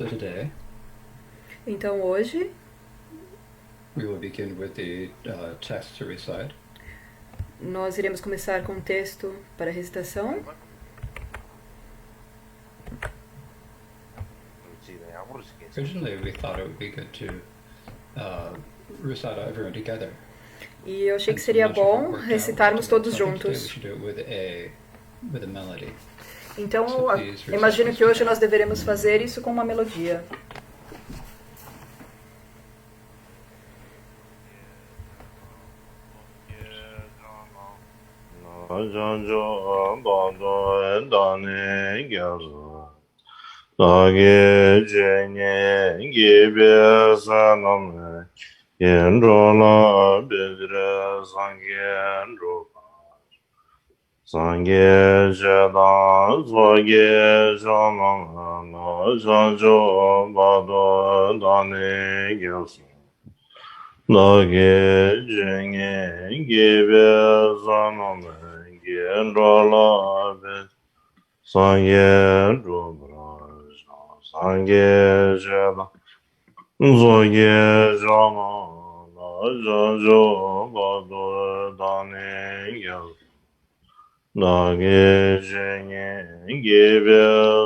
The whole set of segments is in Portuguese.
So today Então hoje we will begin with the text to recite. nós iremos começar com um texto para recitação. Originally, we thought it would be good to recite everyone together. E eu achei And que so I'm seria not sure if it bom worked out recitarmos today. todos So I think today we juntos. should do it with a melody. Então So please recite imagino this que hoje together. nós deveremos fazer isso com uma melodia. Sangye Chedan Zoge Shanam No Chancho Bado Dane Gyalsu Nage Jenge Gebe Sanam Gendrola Be Sangye Drubra Sangye Chedan Zoge Shanam No Chancho Bado Dane Gyalsu Nage Jenge Gebe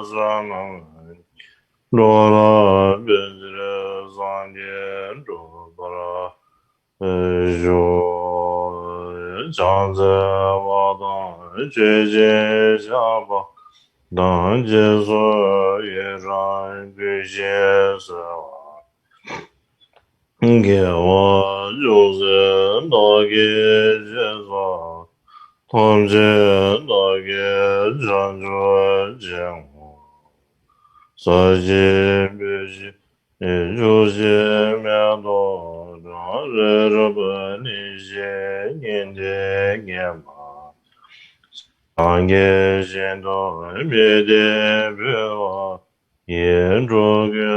Sanam Lola Bezre Zangye Drupara Jo Janze Wadan Jeje Shaba Dan Jesu Yeran Guje Sewa Gewa Jose Nage Jeza Tomje Nage Janju Jenghu Saji Beji Juji Miado Rerba Nije Ninde Gemma Sange Jendo Mede Bewa Yenjo Ge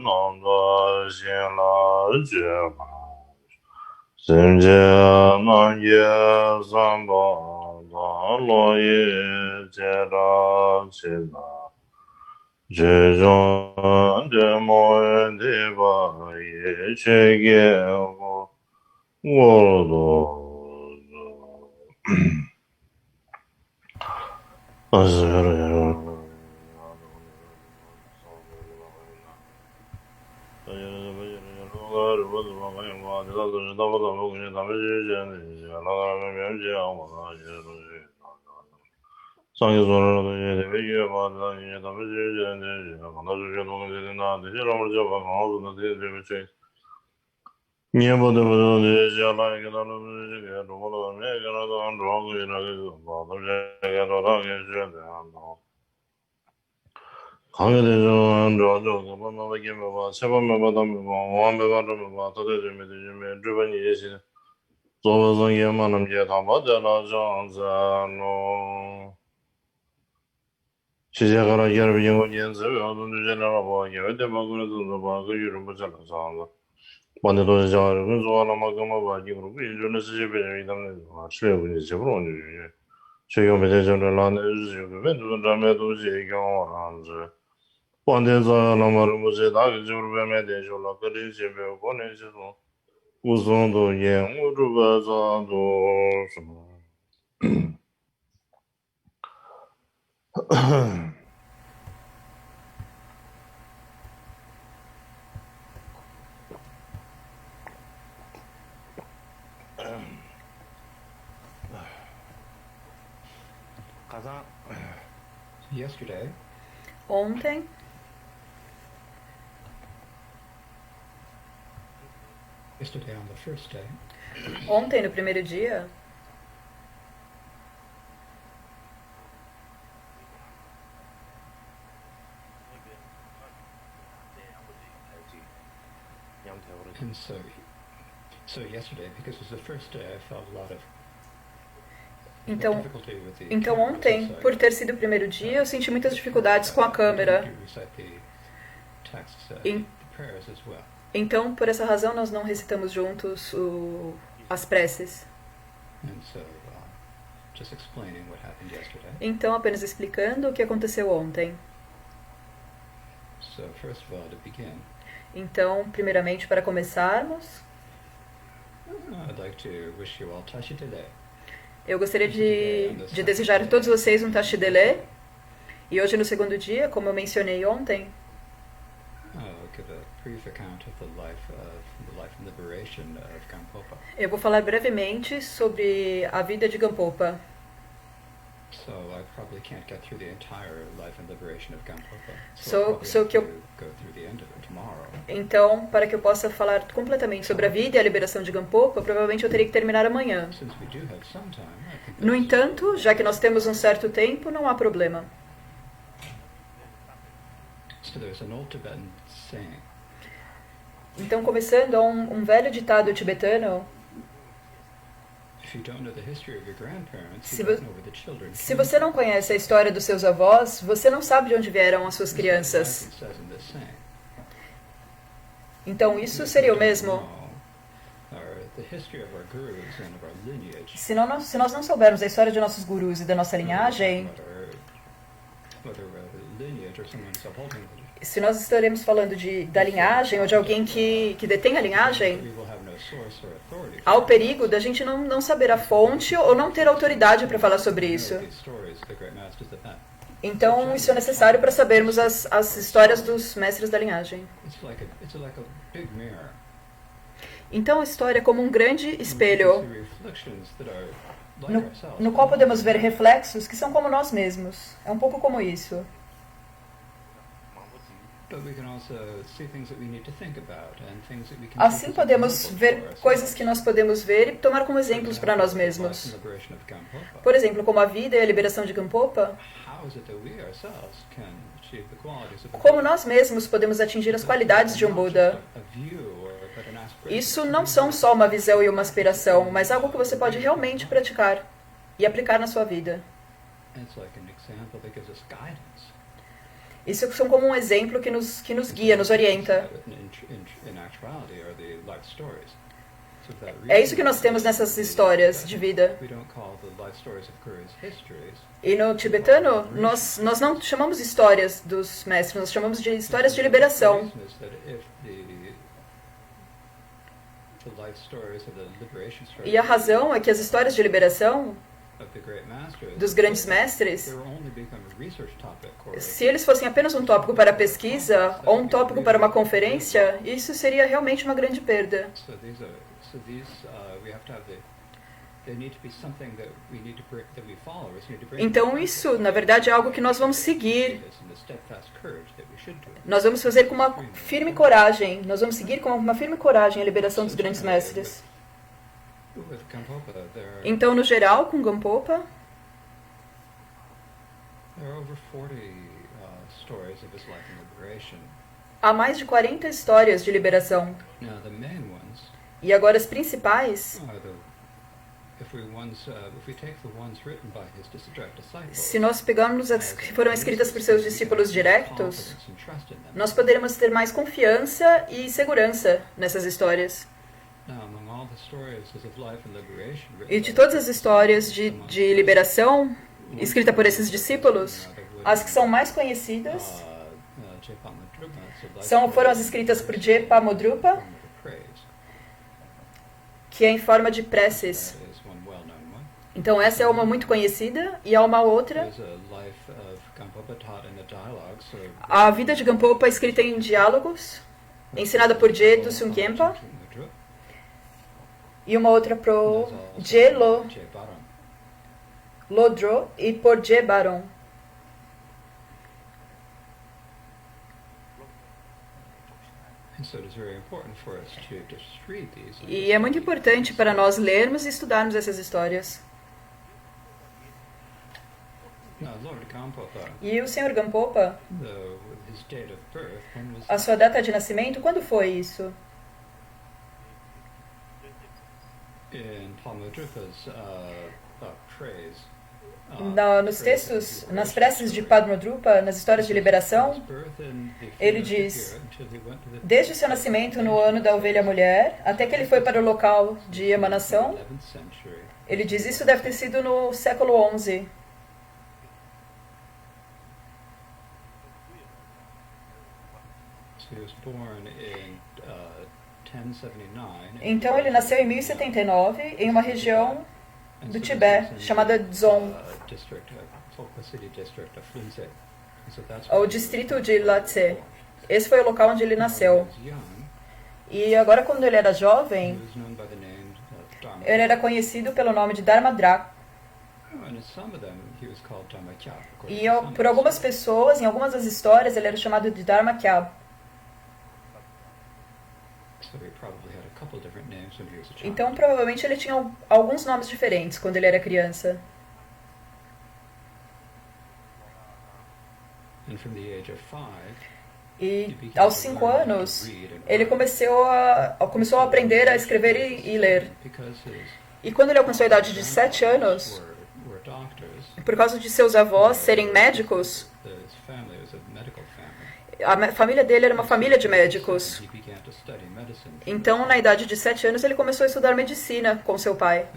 Nanda Shinla Jema Senje Nanye Samba Loye Jera Chila Jejon de moen de ba ye chege wo 상해 소리로 되게 위에 받아 이제 담을 되는데 하나 주게 놓는 되나 되게 너무 잡아 가고도 되게 되게 니에보다 이제 알아야 나는 이제 로고로 내가도 안 로고 이라고 봐도 제가 돌아가게 해줘야 돼 한다 강에 대해서 저저 뭐뭐게 뭐 세번만 받으면 뭐 원배 받으면 뭐 도대체 되면 주변이 예시 조버선 예만은 게 담아잖아 장자노 시작하라 여러분 영어 연습 어떤 주제나 뭐 이때 뭐 그래도 뭐 그 이름 보잖아 상가 반대로 저는 좋아하는 만큼 봐지 그러고 이전에 시집에 이담는 아침에 분이 집으로 오는 게 최근 매장을 라는 주제가 맨날 담에도 제가 하는지 반대서 남아를 무지 다 그쪽으로 매매 되죠라 그리 집에 보내셔서 우선도 영으로 봐서도 가장 Yesterday, Ontem, yesterday on the first day, ontem no primeiro dia, and so yesterday, because it was the first day, I felt a lot of então, difficulty with the então camera, ontem, so I por ter sido o primeiro dia, eu senti muitas dificuldades com a câmera. to recite the texts, In- the prayers as well. Então, por essa razão, nós não recitamos juntos as preces. And so, just explaining what happened yesterday. Então, apenas explicando o que aconteceu ontem. So first of all, to begin, Então, primeiramente, para começarmos, I'd like to wish you all Tashi Dele. eu gostaria de desejar a todos vocês um Tashi Dele. E hoje, no segundo dia, como eu mencionei ontem, I'll give a brief account of the life and liberation of Gampopa. eu vou falar brevemente sobre a vida de Gampopa. So I probably can't get through the entire life and liberation of Gampopa. So I'll que eu- probably have to go through the end of it tomorrow. Então, para que eu possa falar completamente sobre a vida e a liberação de Gampopa, provavelmente eu teria que terminar amanhã. Since we do have some time, I think No that's- entanto, já que nós temos um certo tempo, não há problema. So there's an old Tibetan saying, Então, começando, há um velho ditado tibetano: if you don't know the history of your grandparents, Se you vo- don't know where the children se came você não conhece a história dos seus avós, você não sabe de onde vieram as suas from. crianças. That's what it says in this saying. Então, isso If seria we o don't mesmo. know the history of our gurus and of our lineage, Se nós não soubermos a história de nossos gurus e da nossa linhagem, whether lineage or someone still holding it, se nós estaremos falando da linhagem ou de alguém que detém a linhagem, we will have no source or authority há o perigo da gente não saber a fonte ou não ter autoridade para falar sobre isso. these stories, the great masters of that. Então, isso é necessário para sabermos as histórias dos mestres da linhagem. It's like a big mirror. Então, a história é como um grande We can espelho see reflections that are like no, ourselves. no qual podemos ver reflexos que são como nós mesmos. É um pouco como isso. But we can also see things that we need to think about and things that we can Assim take as podemos examples ver for ourselves. coisas que nós podemos ver e tomar como exemplos para nós For example, mesmos. the life and liberation of Gampopa. Por exemplo, como a vida e a liberação de Gampopa, How is it that we ourselves can achieve the qualities of a como Buddha? nós mesmos podemos atingir as qualidades de um Buda. Isso não são só uma visão e uma aspiração, mas algo que você pode realmente praticar e aplicar na sua vida. Isso são como um exemplo que nos guia, nos orienta. É isso que nós temos nessas histórias de vida. E no tibetano, nós não chamamos histórias dos mestres, nós chamamos de histórias de liberação. E a razão é que as histórias de liberação dos grandes mestres, se eles fossem apenas um tópico para pesquisa ou um tópico para uma conferência, isso seria realmente uma grande perda. Então isso, na verdade, é algo que nós vamos seguir. Nós vamos fazer com uma firme coragem. Nós vamos seguir com uma firme coragem a liberação dos grandes mestres. Então, no geral, com Gampopa, há mais de 40 histórias de liberação. E agora as principais, se nós pegarmos as que foram escritas por seus discípulos diretos, nós poderemos ter mais confiança e segurança nessas histórias. E de todas as histórias de liberação escritas por esses discípulos, as que são mais conhecidas foram as escritas por Jepa Modrupa, que é em forma de preces. Então essa é uma muito conhecida, e há uma outra, a vida de Gampopa escrita em diálogos, ensinada por Je Tsusung Khenpa, e uma outra por Je Lodro e por Je Baron. E é muito importante para nós lermos e estudarmos essas histórias. E o Sr. Gampopa, a sua data de nascimento, quando foi isso? Nos textos, nas preces de Padmadrupa, nas histórias de liberação, ele diz: desde o seu nascimento no ano da ovelha mulher, até que ele foi para o local de emanação, ele diz, isso deve ter sido no século XI. Então ele nasceu em 1079 em uma região do Tibete chamada Dzong, o distrito de Lhasa. Esse foi o local onde ele nasceu. E agora, quando ele era jovem, ele era conhecido pelo nome de Dharmadrak. E por algumas pessoas, em algumas das histórias, ele era chamado de Dharmakyab. Então, provavelmente, ele tinha alguns nomes diferentes quando ele era criança. E aos 5 anos, ele começou a aprender a escrever e ler. E quando ele alcançou a idade de 7 anos, por causa de seus avós serem médicos, a família dele era uma família de médicos. Então, na idade de 7 anos, ele começou a estudar medicina com seu pai.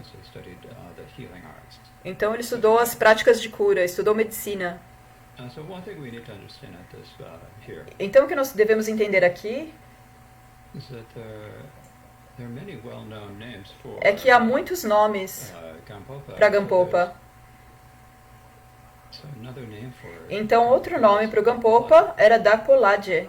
Então, ele estudou as práticas de cura, estudou medicina. Então, o que nós devemos entender aqui é que há muitos nomes para Gampopa. Então, outro nome para o Gampopa era Dakpo Lhagye.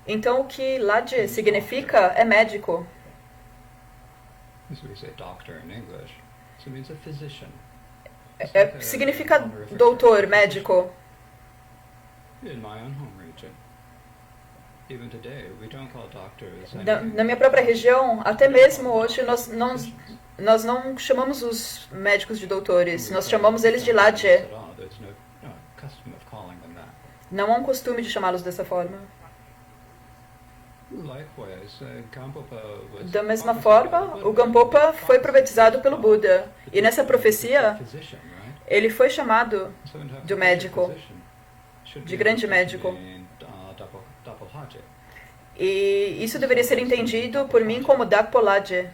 Então, o que Lhagye significa é médico. Significa doutor, médico. Na minha própria região, até mesmo hoje, nós não chamamos os médicos de doutores, nós chamamos eles de Lhagye. Não há um costume de chamá-los dessa forma. Da mesma forma, o Gampopa foi profetizado pelo Buda. E nessa profecia, ele foi chamado de médico, de grande médico. E isso deveria ser entendido por mim como Dakpo Lhagye.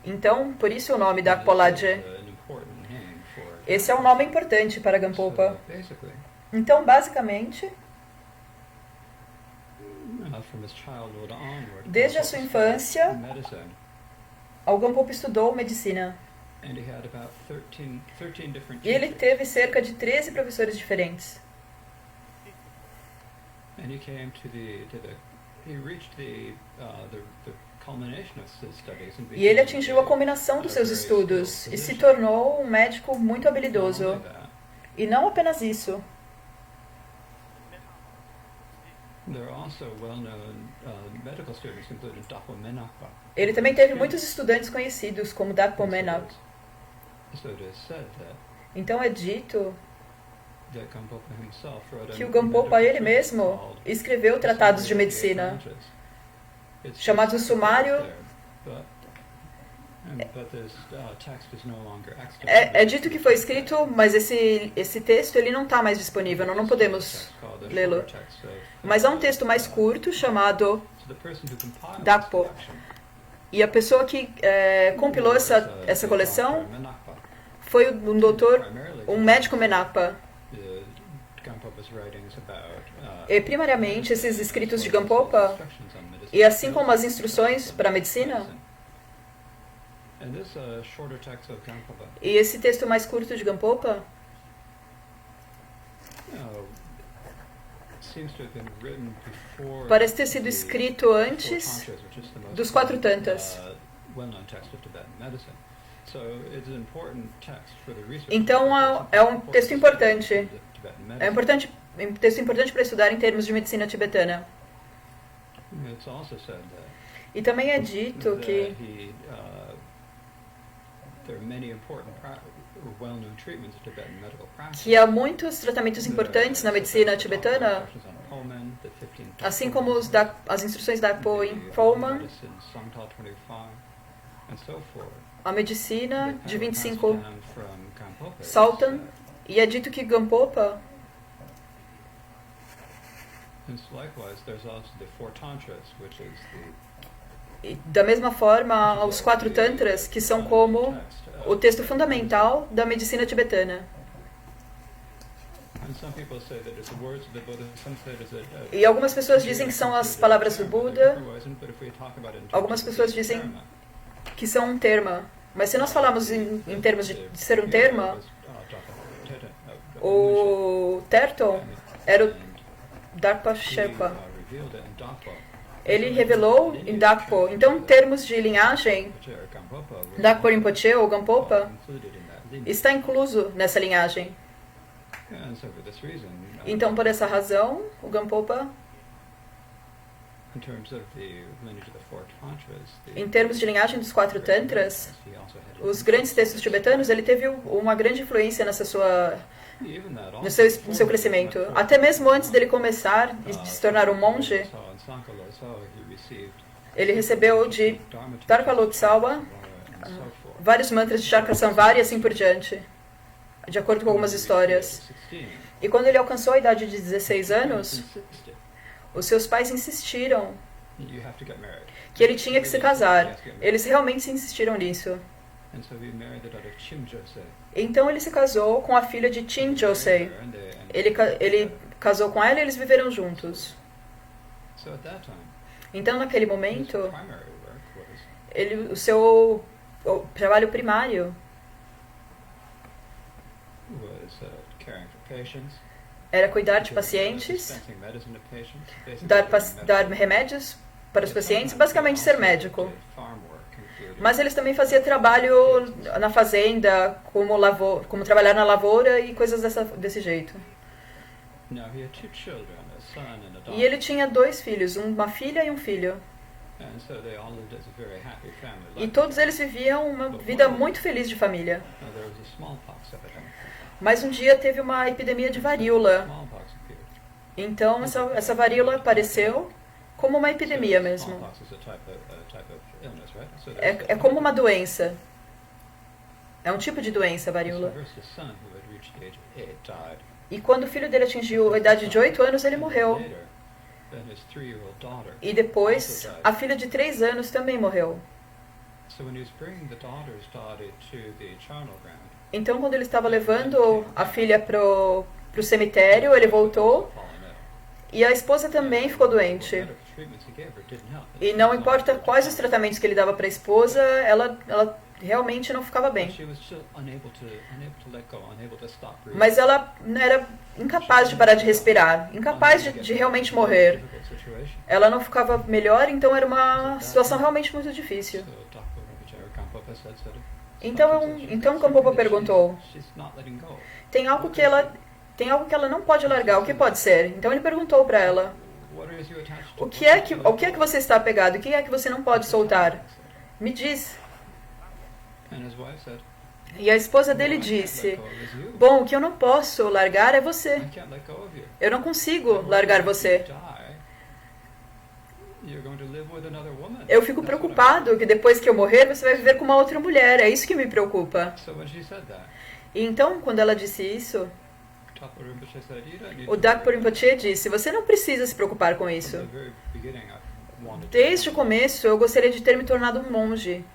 Então, por isso o nome Dakpo Lhagye. Esse é um nome importante para Gampopa. Então, basicamente, desde a sua infância, o Gampopa estudou medicina. E ele teve cerca de 13 professores diferentes. E ele atingiu a culminação dos seus estudos e se tornou um médico muito habilidoso. E não apenas isso. Ele também teve muitos estudantes conhecidos, como Dakpo Menap. Então é dito que o Gampopa ele mesmo escreveu tratados de medicina, chamados Sumário. É dito que foi escrito, mas esse texto ele não está mais disponível, não podemos lê-lo. Mas há um texto mais curto chamado Dakpo. E a pessoa que compilou essa coleção foi um médico Menapa. E primariamente esses escritos de Gampopa, e assim como as instruções para a medicina, e esse texto mais curto de Gampopa parece ter sido escrito antes dos 4 tantas. Então é um texto importante. É um texto importante para estudar em termos de medicina tibetana. E também é dito que há muitos tratamentos importantes na medicina tibetana, assim como as instruções da Dakpo em Phoman, a medicina de 25 Saltan, e é dito que Gampopa E, da mesma forma, os 4 tantras, que são como o texto fundamental da medicina tibetana. E algumas pessoas dizem que são as palavras do Buda, algumas pessoas dizem que são um termo. Mas se nós falarmos em termos de ser um termo, o Terton era o Darpa Sherpa. Ele revelou em Dakpo. Então, em termos de linhagem, Dakpo Rinpoche ou Gampopa está incluso nessa linhagem. Então, por essa razão, o Gampopa, em termos de linhagem dos 4 tantras, os grandes textos tibetanos, ele teve uma grande influência no seu crescimento. Até mesmo antes dele começar e de se tornar um monge, ele recebeu de Tarkalotsawa vários mantras de Chakra-samvara e assim por diante, de acordo com algumas histórias. E quando ele alcançou a idade de 16 anos, os seus pais insistiram que ele tinha que se casar. Eles realmente insistiram nisso. Então ele se casou com a filha de Chin Josei. Ele casou com ela e eles viveram juntos. Então, naquele momento, o seu trabalho primário era cuidar de pacientes, dar remédios para os pacientes, basicamente ser médico. Mas eles também faziam trabalho na fazenda, como trabalhar na lavoura e coisas desse jeito. E ele tinha 2 filhos, uma filha e um filho. E todos eles viviam uma vida muito feliz de família. Mas um dia teve uma epidemia de varíola. Então essa varíola apareceu como uma epidemia mesmo. É como uma doença. É um tipo de doença, a varíola. E quando o filho dele atingiu a idade de 8 anos, ele morreu. E depois, a filha de 3 anos também morreu. Então, quando ele estava levando a filha para o cemitério, ele voltou. E a esposa também ficou doente. E não importa quais os tratamentos que ele dava para a esposa, ela realmente não ficava bem. Mas ela era incapaz de parar de respirar, incapaz de realmente morrer. Ela não ficava melhor, então era uma situação realmente muito difícil. Então Gampopa perguntou, tem algo que ela não pode largar, o que pode ser? Então ele perguntou para ela, o que é que você está apegado? O que é que você não pode soltar? Me diz. E a esposa dele disse, bom, o que eu não posso largar é você. Eu não consigo largar você. Eu fico preocupado que depois que eu morrer, você vai viver com uma outra mulher. É isso que me preocupa. E então, quando ela disse isso, o Dakpo Rinpoche disse, você não precisa se preocupar com isso. Desde o começo, eu gostaria de ter me tornado um monge.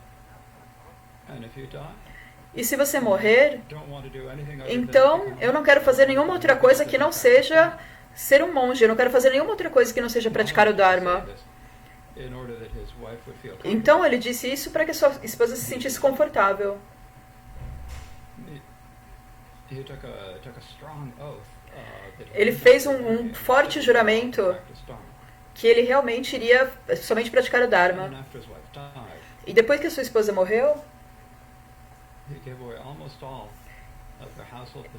E se você morrer, então eu não quero fazer nenhuma outra coisa que não seja ser um monge. Eu não quero fazer nenhuma outra coisa que não seja praticar o Dharma. Então ele disse isso para que a sua esposa se sentisse confortável. Ele fez um forte juramento que ele realmente iria somente praticar o Dharma. E depois que a sua esposa morreu,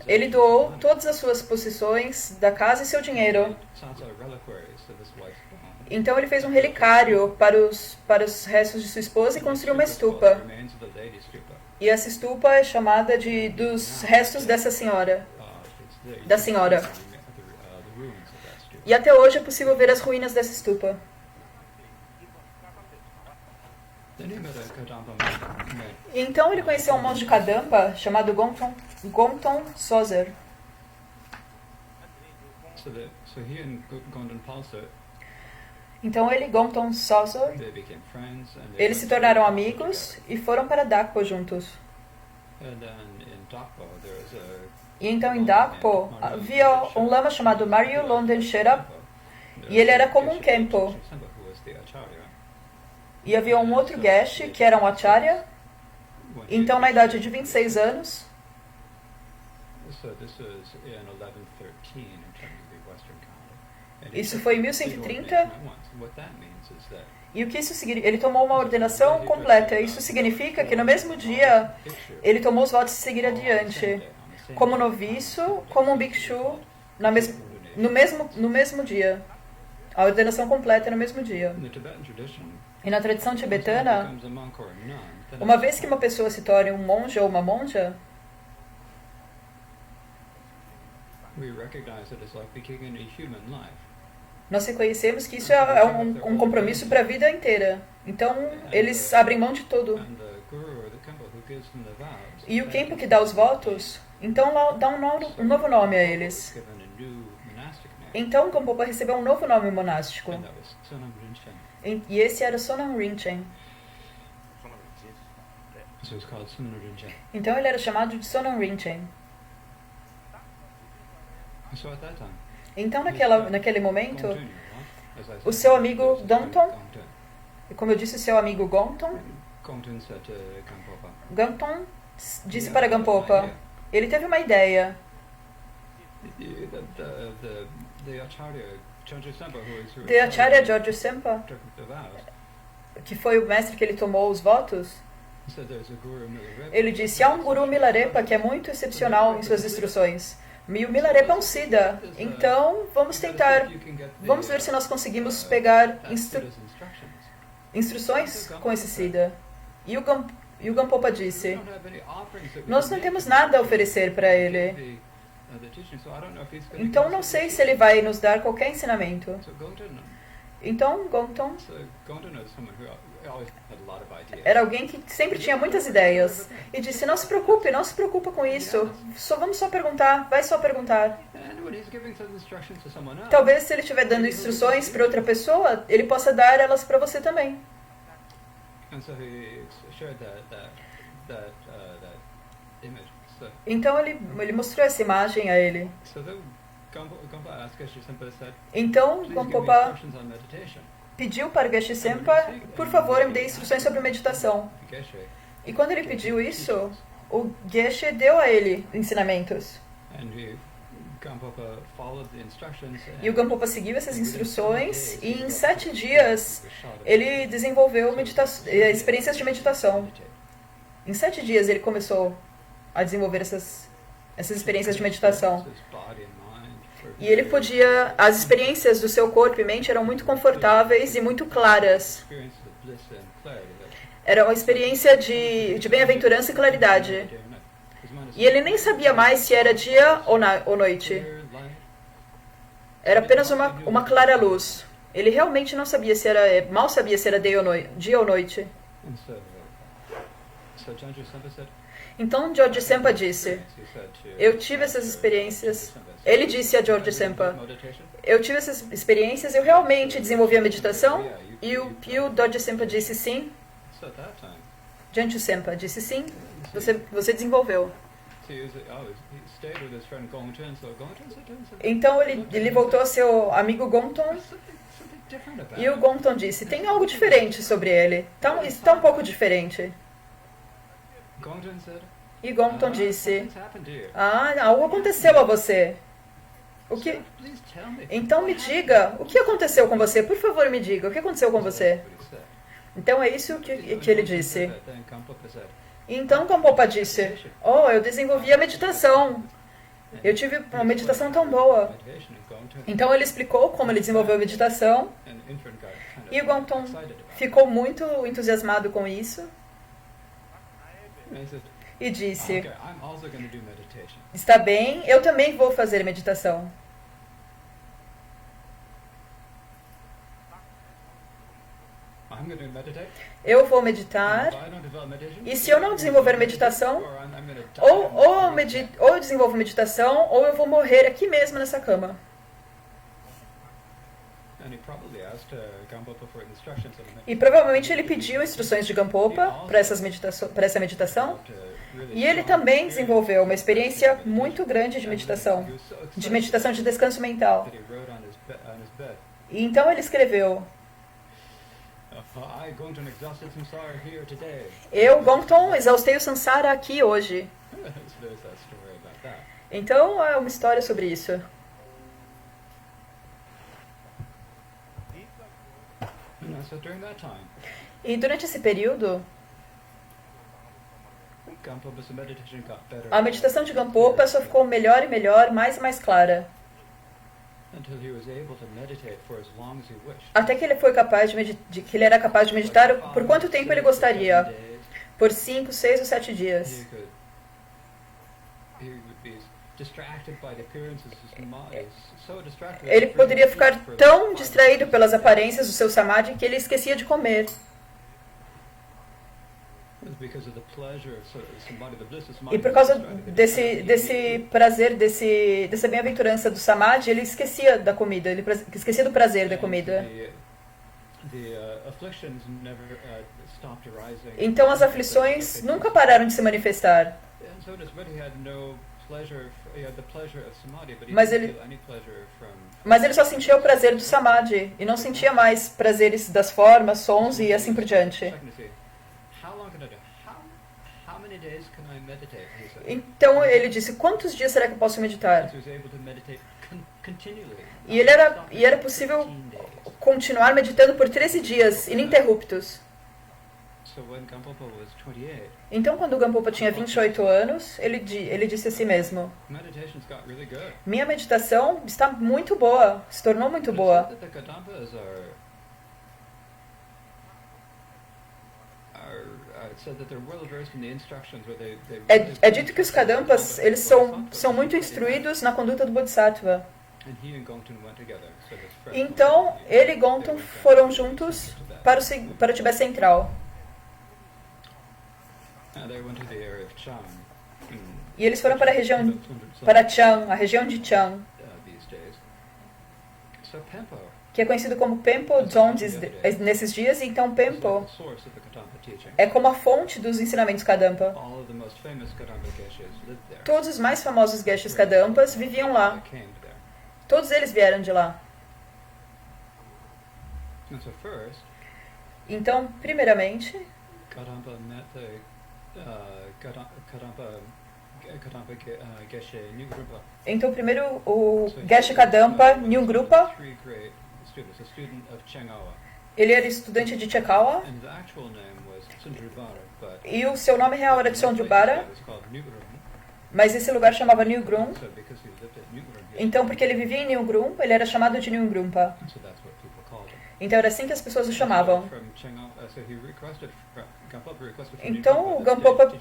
ele doou todas as suas possessões da casa e seu dinheiro. Então ele fez um relicário para os restos de sua esposa e construiu uma estupa. E essa estupa é chamada dos restos dessa senhora, da senhora. E até hoje é possível ver as ruínas dessa estupa. Então ele conheceu um monge de Kadampa chamado Gomton Sozer. Então ele e Gonton Sosor, eles se tornaram amigos e foram para Dakpo juntos. E então em Dakpo havia um lama chamado Maryu Londen Sherab, e ele era como um Khenpo. E havia um outro Geshe, que era um Acharya. Então, na idade de 26 anos, isso foi em 1130, e o que isso significa? Ele tomou uma ordenação completa. Isso significa que no mesmo dia, ele tomou os votos de seguir adiante, como noviço, como um bhikshu, no mesmo dia. A ordenação completa no mesmo dia. E na tradição tibetana, uma vez que uma pessoa se torne um monge ou uma monja, nós reconhecemos que isso é um compromisso para a vida inteira. Então, eles abrem mão de tudo. E o Khenpo que dá os votos, então dá um novo nome a eles. Então, Gampopa recebeu um novo nome monástico. E esse era Sonam Rinchen. Então ele era chamado de Sonam Rinchen. Então naquele momento, o seu amigo Gonton, como eu disse, o seu amigo Gonton disse para Gampopa, ele teve uma ideia. The Acharya George Sempa, que foi o mestre que ele tomou os votos, ele disse, há um Guru Milarepa que é muito excepcional em suas instruções. E o Milarepa é um Siddha. Então, vamos ver se nós conseguimos pegar instruções com esse Siddha. E o Gampopa disse, nós não temos nada a oferecer para ele. Então, não sei se ele vai nos dar qualquer ensinamento. Então, Gonton era alguém que sempre tinha muitas ideias. E disse, não se preocupa com isso. Vamos só perguntar, vai só perguntar. Talvez se ele estiver dando instruções para outra pessoa, ele possa dar elas para você também. Então ele mostrou essa imagem a ele. Então Gampopa pediu para Geshe Sempa, por favor, me dê instruções sobre meditação. E quando ele pediu isso, o Geshe deu a ele ensinamentos. E o Gampopa seguiu essas instruções e em 7 dias ele desenvolveu experiências de meditação. Em 7 dias ele começou a desenvolver essas experiências de meditação. E ele podia... As experiências do seu corpo e mente eram muito confortáveis e muito claras. Era uma experiência de bem-aventurança e claridade. E ele nem sabia mais se era dia ou noite. Era apenas uma clara luz. Ele realmente não sabia se era... Mal sabia se era dia ou noite. Então George Sempa disse, eu tive essas experiências. Ele disse a George Sempa, eu tive essas experiências, eu realmente desenvolvi a meditação? E o George Sempa disse sim. George Sempa disse sim, você desenvolveu. Então ele voltou ao seu amigo Gonton. E o Gonton disse, tem algo diferente sobre ele. Está um pouco diferente. E Gonton disse, algo aconteceu a você. Então me diga, o que aconteceu com você? Por favor, me diga, o que aconteceu com você? Então é isso que ele disse. Então Gampopa disse, eu desenvolvi a meditação. Eu tive uma meditação tão boa. Então ele explicou como ele desenvolveu a meditação. E o Gonton ficou muito entusiasmado com isso. E disse, está bem, eu também vou fazer meditação. Eu vou meditar, e se eu não desenvolver meditação, ou eu desenvolvo meditação, ou eu vou morrer aqui mesmo nessa cama. E provavelmente ele pediu instruções de Gampopa para essa meditação. E ele também desenvolveu uma experiência muito grande de meditação de descanso mental. E então ele escreveu: eu, Gongton, exaustei o Sansara aqui hoje. Então é uma história sobre isso. E durante esse período, a meditação de Gampopa só ficou melhor e melhor, mais e mais clara. Até que ele foi capaz que ele era capaz de meditar por quanto tempo ele gostaria. Por 5, 6 ou 7 dias. Ele poderia ficar tão distraído pelas aparências do seu samadhi que ele esquecia de comer. E por causa desse prazer, dessa bem-aventurança do samadhi, ele esquecia da comida, ele esquecia do prazer da comida. Então as aflições nunca pararam de se manifestar. Mas ele só sentia o prazer do samadhi e não sentia mais prazeres das formas, sons e assim por diante. Então ele disse: quantos dias será que eu posso meditar? E era possível continuar meditando por 13 dias ininterruptos. Então, quando o Gampopa tinha 28 anos, ele disse a si mesmo: minha meditação está muito boa, se tornou muito boa. É dito que os Kadampas eles são muito instruídos na conduta do Bodhisattva. Então, ele e Gonton foram juntos para o Tibete Central. E eles foram para a região, para Chang, a região de Chang, que é conhecido como Pempo Dzong nesses dias. E então Pempo é como a fonte dos ensinamentos Kadampa. Todos os mais famosos Geshes Kadampas viviam lá. Todos eles vieram de lá. Então, primeiramente, então primeiro o Geshe Kadampa Nyungrupa, ele era estudante de Chekawa, e o seu nome real era Tsondrubara, mas esse lugar chamava Nyungrum. Então, porque ele vivia em Nyungrum, ele era chamado de Nyungrumpa. Então era assim que as pessoas o chamavam. Então o Gampopa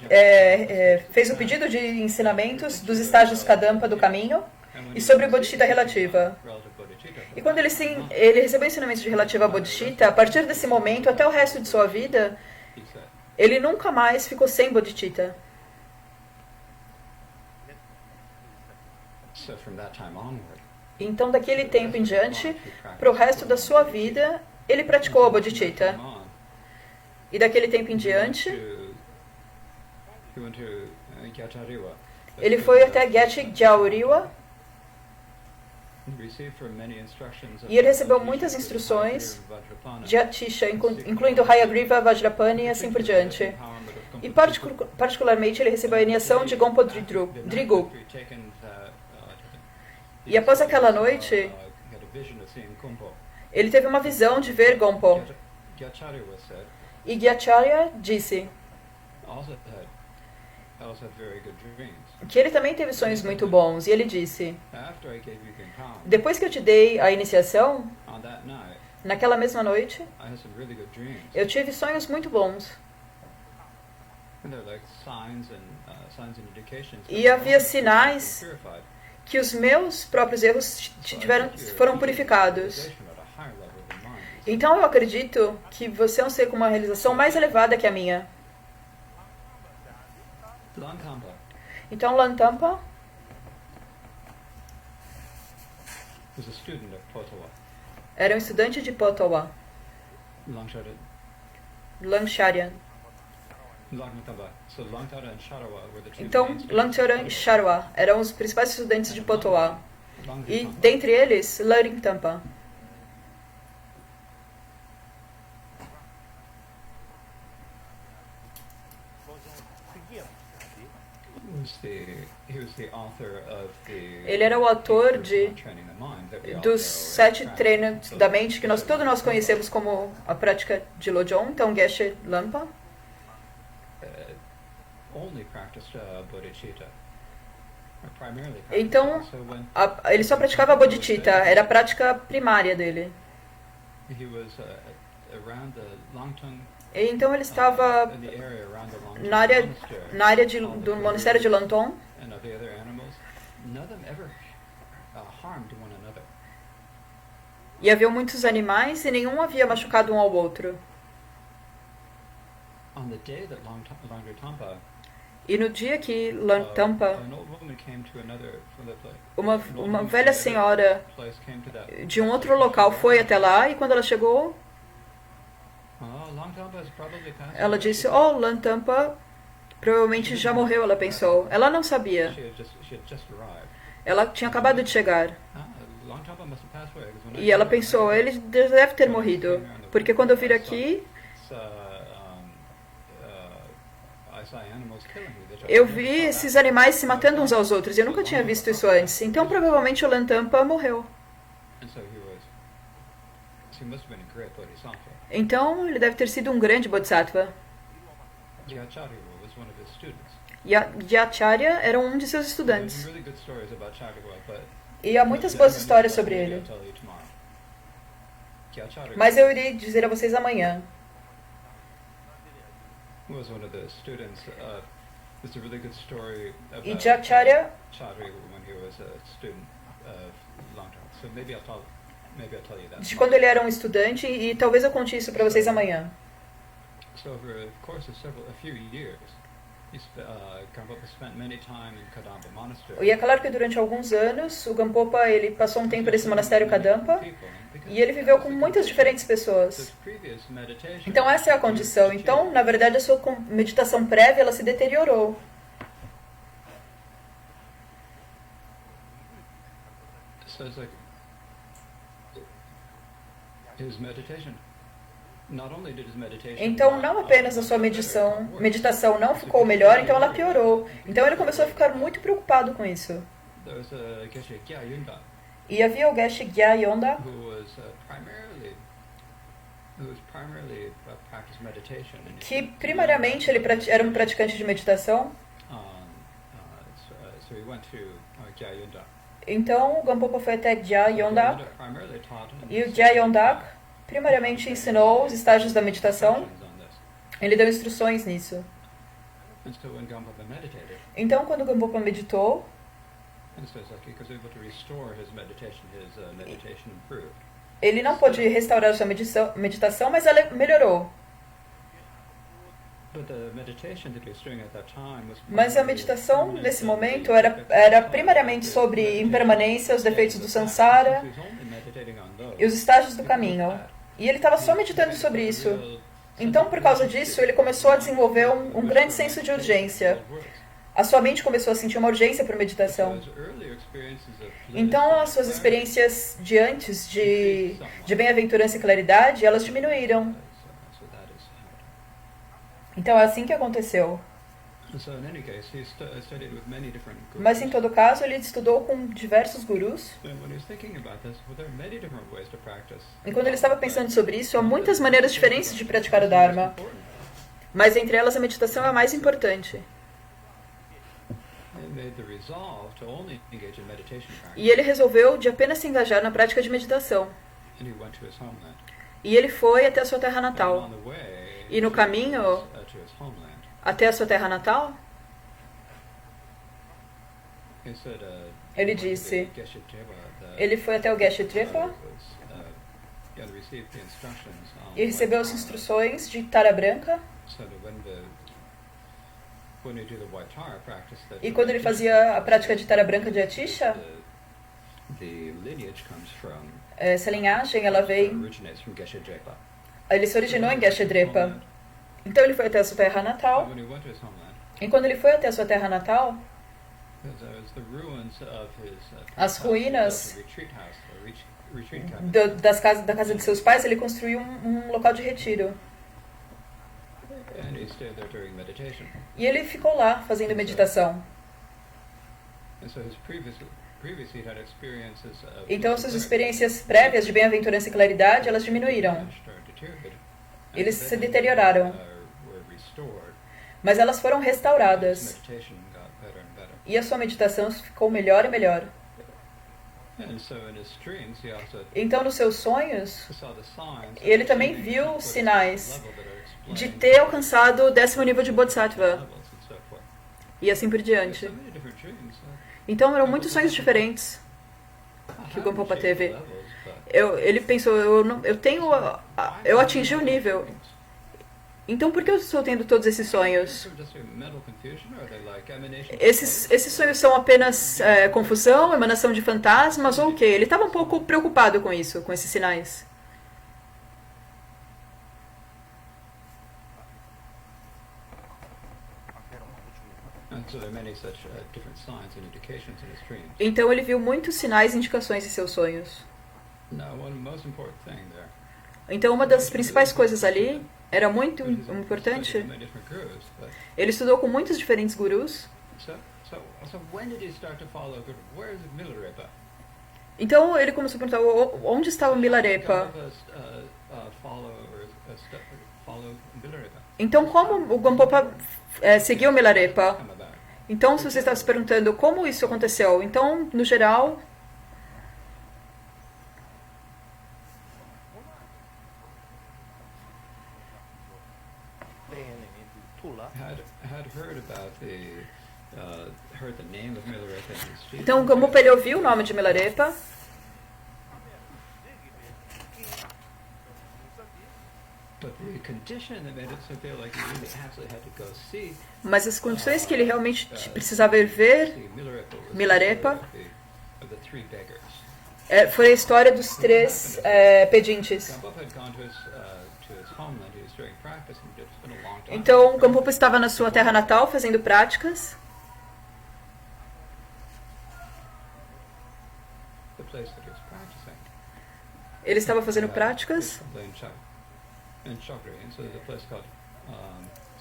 fez o pedido de ensinamentos dos estágios Kadampa do caminho e sobre Bodhicitta relativa. E quando ele recebeu ensinamentos de relativa a Bodhicitta, a partir desse momento, até o resto de sua vida, ele nunca mais ficou sem Bodhicitta. Então, daquele tempo em diante, para o resto da sua vida, ele praticou a Bodhicitta. E daquele tempo em diante, ele foi até Getche Gyauriwa, e ele recebeu muitas instruções de Atisha, incluindo Hayagriva, Vajrapani e assim por diante. E particularmente ele recebeu a iniciação de Gompo Drigu. E após aquela noite, ele teve uma visão de ver Gompo. E Gyacharya disse que ele também teve sonhos muito bons. E ele disse: depois que eu te dei a iniciação, naquela mesma noite, eu tive sonhos muito bons. E havia sinais que os meus próprios erros foram purificados. Então eu acredito que você é um ser com uma realização mais elevada que a minha. Então era um estudante de Potawatomi, Langcharan. Então, Langcharan e Sharwa eram os principais estudantes de Potawatomi. E, dentre eles, Laring Tampa. Ele era o autor dos 7 treinos da mente que todos nós conhecemos como a prática de Lojong, então Geshe Lampa. Então, ele só praticava a Bodhicitta, era a prática primária dele. Então ele estava na área do monastério de Lantong. E havia muitos animais e nenhum havia machucado um ao outro. E no dia que Langtampa, uma velha senhora de um outro local foi até lá, e quando ela chegou, ela disse, Langtampa provavelmente já morreu, ela pensou. Ela não sabia. Ela tinha acabado de chegar. E ela pensou, ele deve ter morrido, porque quando eu vir aqui, eu vi esses animais se matando uns aos outros, e eu nunca tinha visto isso antes. Então provavelmente o Langtampa morreu. Então ele deve ter sido um grande Bodhisattva. E Acharya era um de seus estudantes. E há muitas boas histórias sobre ele. Mas eu irei dizer a vocês amanhã. E de Acharya, de quando ele era um estudante, e talvez eu conte isso para vocês amanhã. E é claro que durante alguns anos o Gampopa ele passou um tempo nesse monastério Kadampa e ele viveu com muitas diferentes pessoas. Então essa é a condição. Então, na verdade, a sua meditação prévia ela se deteriorou. Então, não apenas a sua meditação não ficou melhor, então ela piorou. Então, ele começou a ficar muito preocupado com isso. E havia o Geshe Gyayonda, que primariamente ele era um praticante de meditação. Então, o Gampopa foi até Gyayondak, e o Gyayondak primariamente ensinou os estágios da meditação. Ele deu instruções nisso. Então, quando o Gampopa meditou, ele não pôde restaurar sua meditação, mas ela melhorou. Mas a meditação nesse momento era primariamente sobre impermanência, os defeitos do samsara e os estágios do caminho. E ele estava só meditando sobre isso. Então, por causa disso, ele começou a desenvolver um grande senso de urgência. A sua mente começou a sentir uma urgência por meditação. Então, as suas experiências de antes de bem-aventurança e claridade, elas diminuíram. Então, é assim que aconteceu. Mas, em todo caso, ele estudou com diversos gurus. E quando ele estava pensando sobre isso, há muitas maneiras diferentes de praticar o Dharma. Mas, entre elas, a meditação é a mais importante. E ele resolveu de apenas se engajar na prática de meditação. E ele foi até a sua terra natal. E no caminho até a sua terra natal, ele disse, ele foi até o Geshe Trepa e recebeu as instruções de Tara Branca. E quando ele fazia a prática de Tara Branca de Atisha, Essa linhagem, ela vem... originates from Geshe Drepa. Ele se originou em Geshe Drepa. Então ele foi até a sua terra natal. When he went to his homeland, E quando ele foi até a sua terra natal, the ruins of his as ruínas retreat house, retreat cabin. da casa de seus pais, ele construiu um local de retiro. And he stayed there during meditation. E ele ficou lá fazendo meditação. And so his previously had experiences of Então suas experiências prévias de bem-aventurança e claridade, elas diminuíram. started to deteriorate. Eles se deterioraram. Were restored. Mas elas foram His restauradas. meditation got better and better. E a sua meditação ficou melhor e melhor. And so in his dreams, he also Então nos seus sonhos, saw the signs of ele também achieving viu what is sinais level that are de explained ter alcançado o 10º nível de Bodhisattva. levels and so forth. E assim por There's diante. so many different dreams. Então eram muitos sonhos diferentes que o Gampopa teve. Levels, but Ele pensou, eu atingi o nível. Então por que eu estou tendo todos esses sonhos? they're just mental confusion, or are they like emanations? Esses sonhos são apenas confusão, emanação de fantasmas ou o quê? Ele estava um pouco preocupado com isso, com esses sinais. And so there are many such different signs and indications in his dreams. Então ele viu muitos sinais e indicações em seus sonhos. Now, one most important thing there. Então uma das principais coisas ali era muito He's studied importante. with many different gurus, but Ele estudou com muitos diferentes gurus. so when did he start to follow Guru? Where is Milarepa? Então ele começou a perguntar onde estava Milarepa. Follow Milarepa. Então como o Gampopa seguiu Milarepa? Come about. Então, se você está se perguntando como isso aconteceu, então, no geral, Had heard about heard the name of Milarepa in his street. então o Gampopa ele ouviu o nome de Milarepa, But the condition that made it so feel like he really absolutely had to go see mas as condições que ele realmente precisava ir ver Milarepa was Milarepa of the three beggars. foi a história dos três pedintes. Gampopa had gone to his homeland. He was doing practice and it's been a long time. Então, o Gampopa estava na sua terra natal fazendo práticas. The place that he was practicing. Ele estava fazendo práticas. In Chakri, and so there's a place called.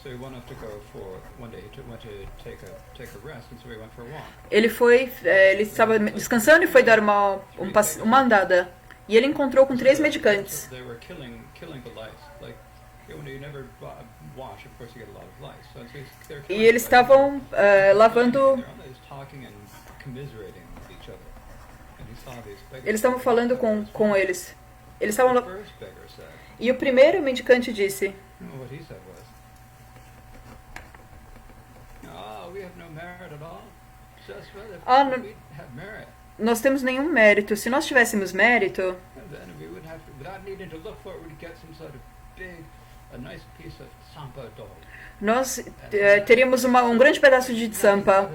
So he went off to go for one day. He went to take a rest, and so he went for a walk. Ele estava descansando e foi dar uma andada. E ele encontrou com três medicantes. They were killing the lice. Like when you never wash, of course you get a lot of lice. So they're E eles estavam lavando. They're always talking and commiserating with each other. And he saw these beggars. Eles estavam falando com eles. Eles estavam. The first beggar said. E o primeiro mendicante disse: What he said was, we have no merit at all. Just if we had merit, nós temos nenhum mérito. Se nós tivéssemos mérito, then we would have to, without needing to look for it, we'd get some sort of a nice piece of sampa dog. nós teríamos um grande pedaço de tsampa.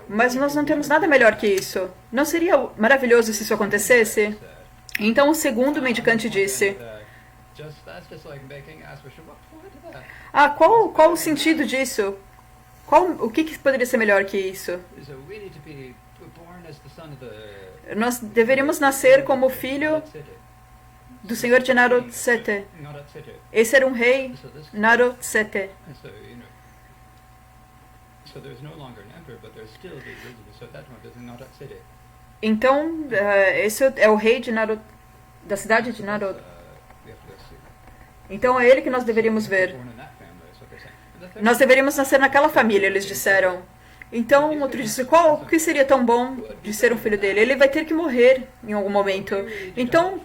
Mas nós não temos nada melhor que isso. Não seria maravilhoso se isso acontecesse? Então o segundo mendicante disse: qual o sentido disso? O que poderia ser melhor que isso? Nós deveríamos nascer como filho do senhor de Narotsete. Esse era um rei Narotsete. Então, esse é o rei da cidade de Narod. Então é ele que nós deveríamos ver. Nós deveríamos nascer naquela família, eles disseram. Então, outro disse, o que seria tão bom de ser um filho dele? Ele vai ter que morrer em algum momento. Então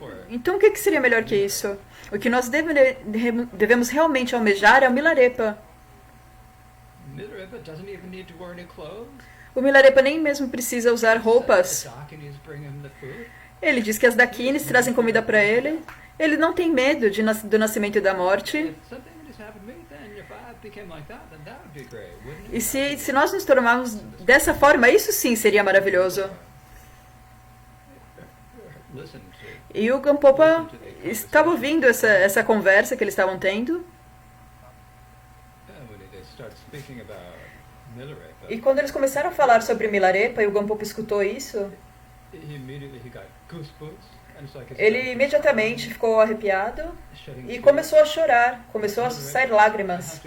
o que seria melhor que isso? O que nós devemos realmente almejar é o Milarepa. O Milarepa nem mesmo precisa usar roupas. Ele diz que as Dakinis trazem comida para ele. Ele não tem medo do nascimento e da morte. E se nós nos tornarmos dessa forma, isso sim seria maravilhoso. E o Gampopa estava ouvindo essa conversa que eles estavam tendo. E quando eles começaram a falar sobre Milarepa e o Gampopa escutou isso, ele imediatamente ficou arrepiado e começou a chorar, começou a sair lágrimas.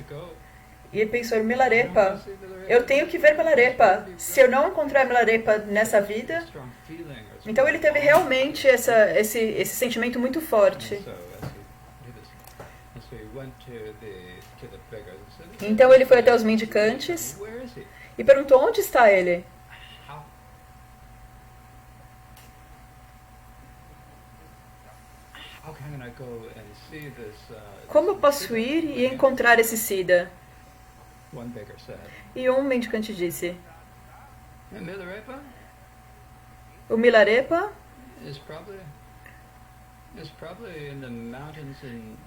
E ele pensou, Milarepa, eu tenho que ver Milarepa. Se eu não encontrar Milarepa nessa vida... Então ele teve realmente esse sentimento muito forte. Então ele foi até os mendicantes e perguntou, onde está ele? Como eu posso ir e encontrar esse Siddha? E um mendicante disse, o Milarepa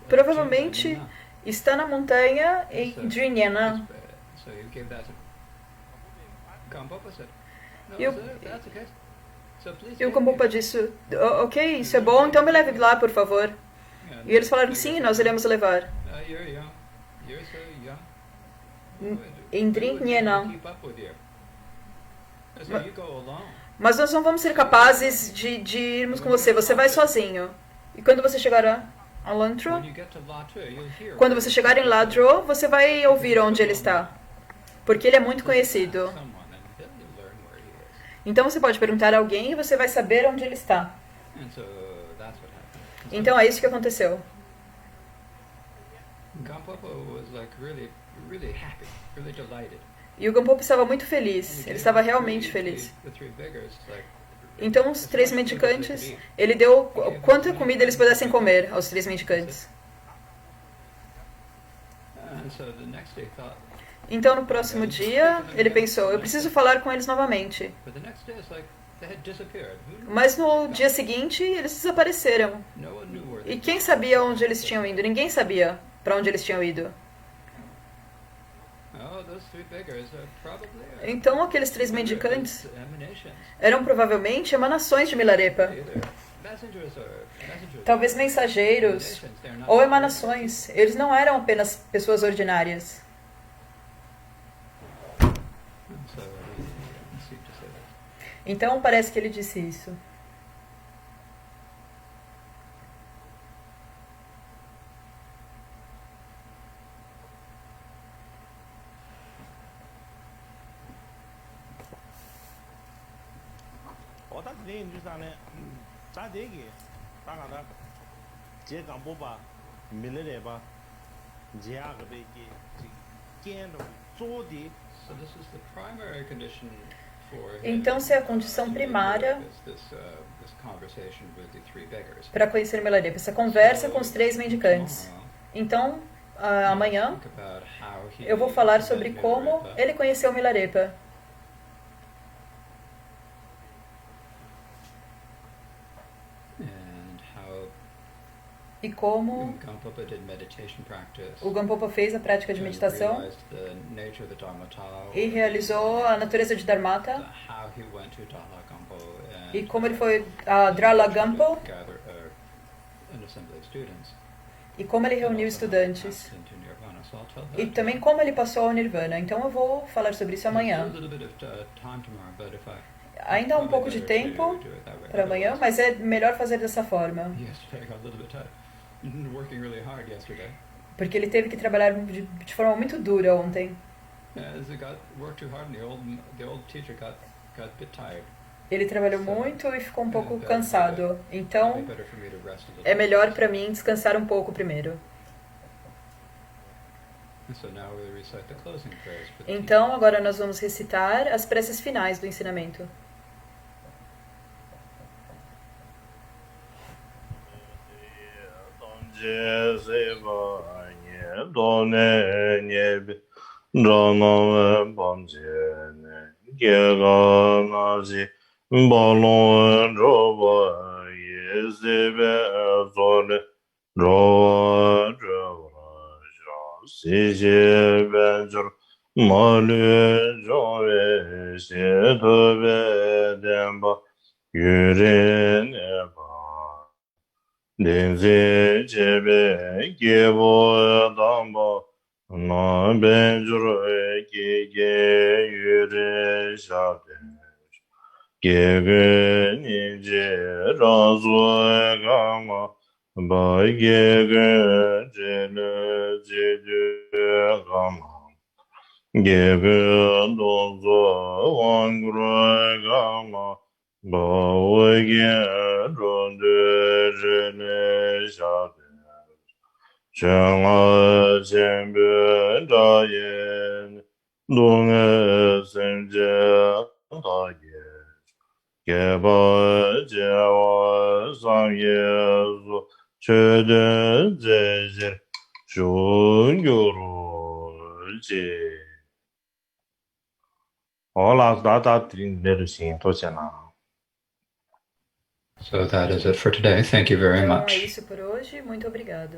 provavelmente está na montanha de Inhena. E o Gampopa disse, ok, isso é bom, então me leve lá, por favor. E eles falaram, sim, nós iremos levar. Em Inhena. Mas nós não vamos ser capazes de irmos com você. Você vai sozinho. E quando você chegar a Lantro, quando você chegar em Ladro, você vai ouvir onde ele está. Porque ele é muito conhecido. Então você pode perguntar a alguém e você vai saber onde ele está. Então é isso que aconteceu. E o Gampopa estava muito feliz. Ele estava realmente feliz. Então os três mendicantes, ele deu quanta comida eles pudessem comer aos três mendicantes. Então no próximo dia, ele pensou, eu preciso falar com eles novamente. Mas no dia seguinte, eles desapareceram. E quem sabia onde eles tinham ido? Ninguém sabia para onde eles tinham ido. Então aqueles três mendicantes eram provavelmente emanações de Milarepa. Talvez mensageiros ou emanações. Eles não eram apenas pessoas ordinárias. Então parece que ele disse isso. Então, se é a condição primária para conhecer Milarepa, essa conversa com os três mendicantes. Então, amanhã, eu vou falar sobre como ele conheceu Milarepa. E como o Gampopa fez a prática de meditação e realizou a natureza de Dharmata e como ele foi a Drala Gampo e como ele reuniu estudantes e também como ele passou ao Nirvana. Então eu vou falar sobre isso amanhã. Ainda há um pouco de tempo para amanhã, mas é melhor fazer dessa forma. Porque ele teve que trabalhar de forma muito dura ontem. Ele trabalhou muito e ficou um pouco cansado. Então, é melhor para mim descansar um pouco primeiro. Então, agora nós vamos recitar as preces finais do ensinamento. Denze chebe gebo damba na benjuro ge yure shabe gege nije razo gama ba gege jene jeju gama gege dozo wangro gama ba wege ronde jene shabe Chang'a chenpe dayen, dung'e senje daye, keba jewa sangye su, chöden zezir, shun gyuru ji. Ola dada trin nerusin tochena. So that is it for today. Thank you very Então é much. isso por hoje. Muito obrigado.